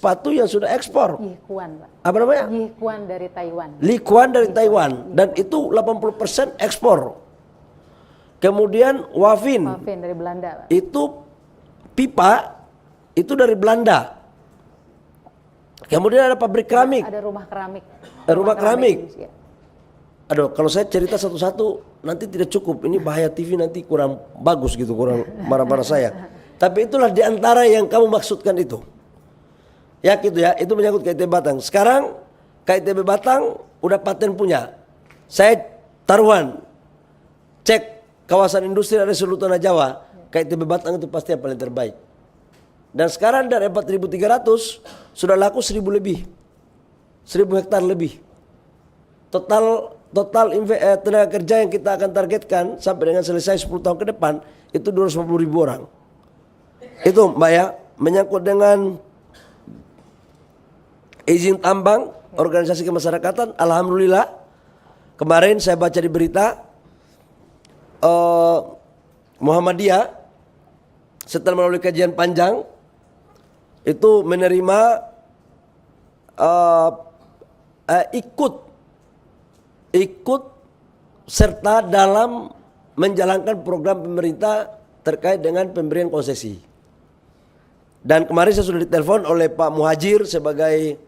sepatu yang sudah ekspor. Yikuan, Pak. Apa namanya? Yikuan dari Taiwan. Liquan dari Taiwan. Dan itu 80% ekspor. Kemudian Wavin. Wavin dari Belanda, Pak. Itu pipa, itu dari Belanda. Kemudian ada pabrik keramik. Ada rumah keramik. Rumah keramik. Indonesia. Aduh, kalau saya cerita satu-satu nanti tidak cukup. Ini bahaya TV nanti kurang bagus gitu, kurang marah-marah saya. Tapi itulah diantara yang kamu maksudkan itu. Ya gitu ya, itu menyangkut KITB Batang. Sekarang KITB Batang udah paten punya. Saya taruhan, cek kawasan industri area seluruh tanah Jawa, KITB Batang itu pasti yang paling terbaik. Dan sekarang dari 4.300 sudah laku 1.000 lebih. 1.000 hektar lebih. Total tenaga kerja yang kita akan targetkan sampai dengan selesai 10 tahun ke depan itu 250.000 orang. Itu Mbak ya, menyangkut dengan izin tambang, organisasi kemasyarakatan, alhamdulillah kemarin saya baca di berita Muhammadiyah setelah melalui kajian panjang itu menerima ikut serta dalam menjalankan program pemerintah terkait dengan pemberian konsesi. Dan kemarin saya sudah ditelepon oleh Pak Muhajir sebagai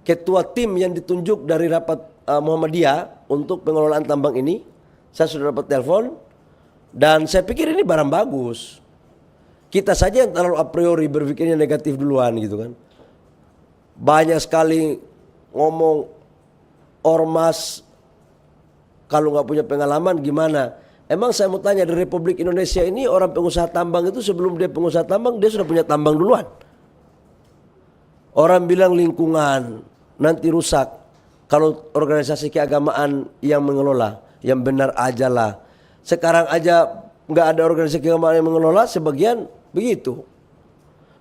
ketua tim yang ditunjuk dari rapat Muhammadiyah untuk pengelolaan tambang ini. Saya sudah dapat telepon dan saya pikir ini barang bagus. Kita saja yang terlalu a priori berpikirnya negatif duluan gitu kan. Banyak sekali ngomong ormas kalau nggak punya pengalaman gimana. Emang saya mau tanya, di Republik Indonesia ini orang pengusaha tambang itu sebelum dia pengusaha tambang dia sudah punya tambang duluan. Orang bilang lingkungan nanti rusak kalau organisasi keagamaan yang mengelola, yang benar aja lah. Sekarang aja nggak ada organisasi keagamaan yang mengelola, sebagian begitu.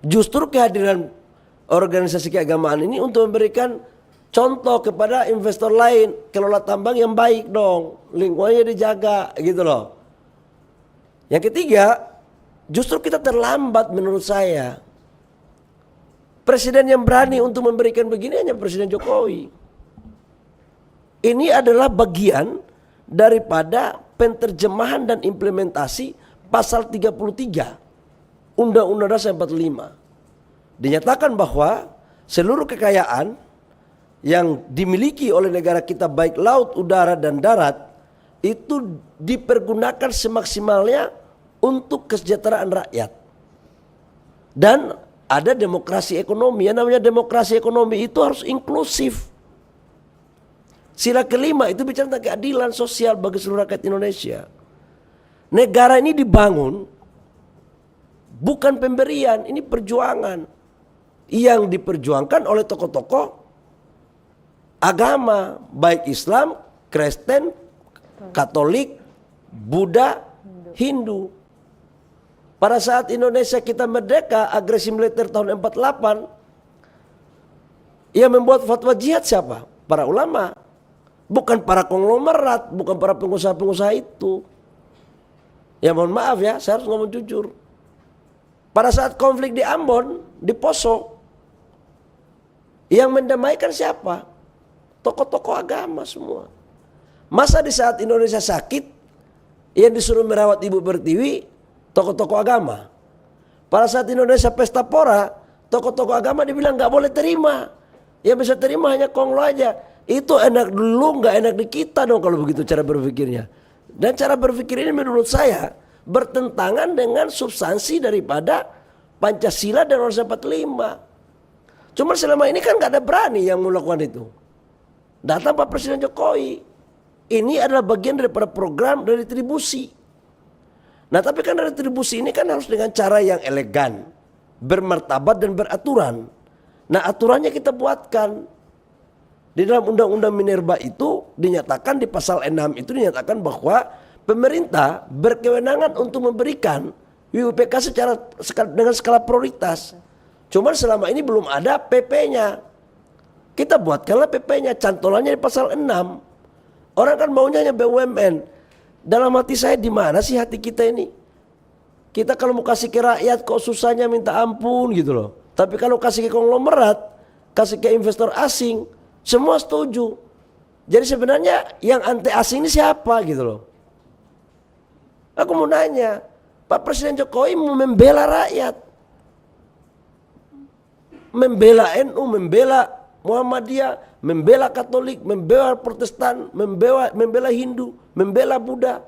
Justru kehadiran organisasi keagamaan ini untuk memberikan contoh kepada investor lain, kelola tambang yang baik dong, lingkungannya dijaga gitu loh. Yang ketiga, justru kita terlambat menurut saya. Presiden yang berani untuk memberikan begini hanya Presiden Jokowi. Ini adalah bagian daripada penterjemahan dan implementasi pasal 33 Undang-Undang Dasar 45. Dinyatakan bahwa seluruh kekayaan yang dimiliki oleh negara kita baik laut, udara dan darat itu dipergunakan semaksimalnya untuk kesejahteraan rakyat. Dan ada demokrasi ekonomi. Yang namanya demokrasi ekonomi itu harus inklusif. Sila kelima itu bicara tentang keadilan sosial bagi seluruh rakyat Indonesia. Negara ini dibangun bukan pemberian, ini perjuangan. Yang diperjuangkan oleh tokoh-tokoh agama, baik Islam, Kristen, Katolik, Buddha, Hindu. Pada saat Indonesia kita merdeka, agresi militer tahun 48, yang membuat fatwa jihad siapa? Para ulama. Bukan para konglomerat, bukan para pengusaha-pengusaha itu. Ya mohon maaf ya, saya harus ngomong jujur. Pada saat konflik di Ambon, di Poso, yang mendamaikan siapa? Tokoh-tokoh agama semua. Masa di saat Indonesia sakit, yang disuruh merawat Ibu Pertiwi, tokoh-tokoh agama. Pada saat Indonesia pesta pora, tokoh-tokoh agama dibilang nggak boleh terima. Yang bisa terima hanya konglo aja. Itu enak dulu, nggak enak di kita dong kalau begitu cara berpikirnya. Dan cara berpikir ini menurut saya bertentangan dengan substansi daripada Pancasila dan Undang-Undang 45. Cuma selama ini kan nggak ada berani yang melakukan itu. Datang Pak Presiden Jokowi. Ini adalah bagian daripada program retribusi. Nah tapi kan retribusi ini kan harus dengan cara yang elegan, bermartabat dan beraturan. Nah aturannya kita buatkan. Di dalam Undang-Undang Minerba itu dinyatakan di pasal 6 itu dinyatakan bahwa pemerintah berkewenangan untuk memberikan WUPK dengan skala prioritas. Cuma selama ini belum ada PP-nya. Kita buatkanlah PP-nya, cantolannya di pasal 6. Orang kan maunya hanya BUMN. Dalam hati saya di mana sih hati kita ini? Kita kalau mau kasih ke rakyat kok susahnya minta ampun gitu loh. Tapi kalau kasih ke konglomerat, kasih ke investor asing, semua setuju. Jadi sebenarnya yang anti asing ini siapa gitu loh. Aku mau nanya, Pak Presiden Jokowi mau membela rakyat. Membela NU, membela Muhammadiyah, membela Katolik, membela Protestan, membela Hindu, membela Buddha.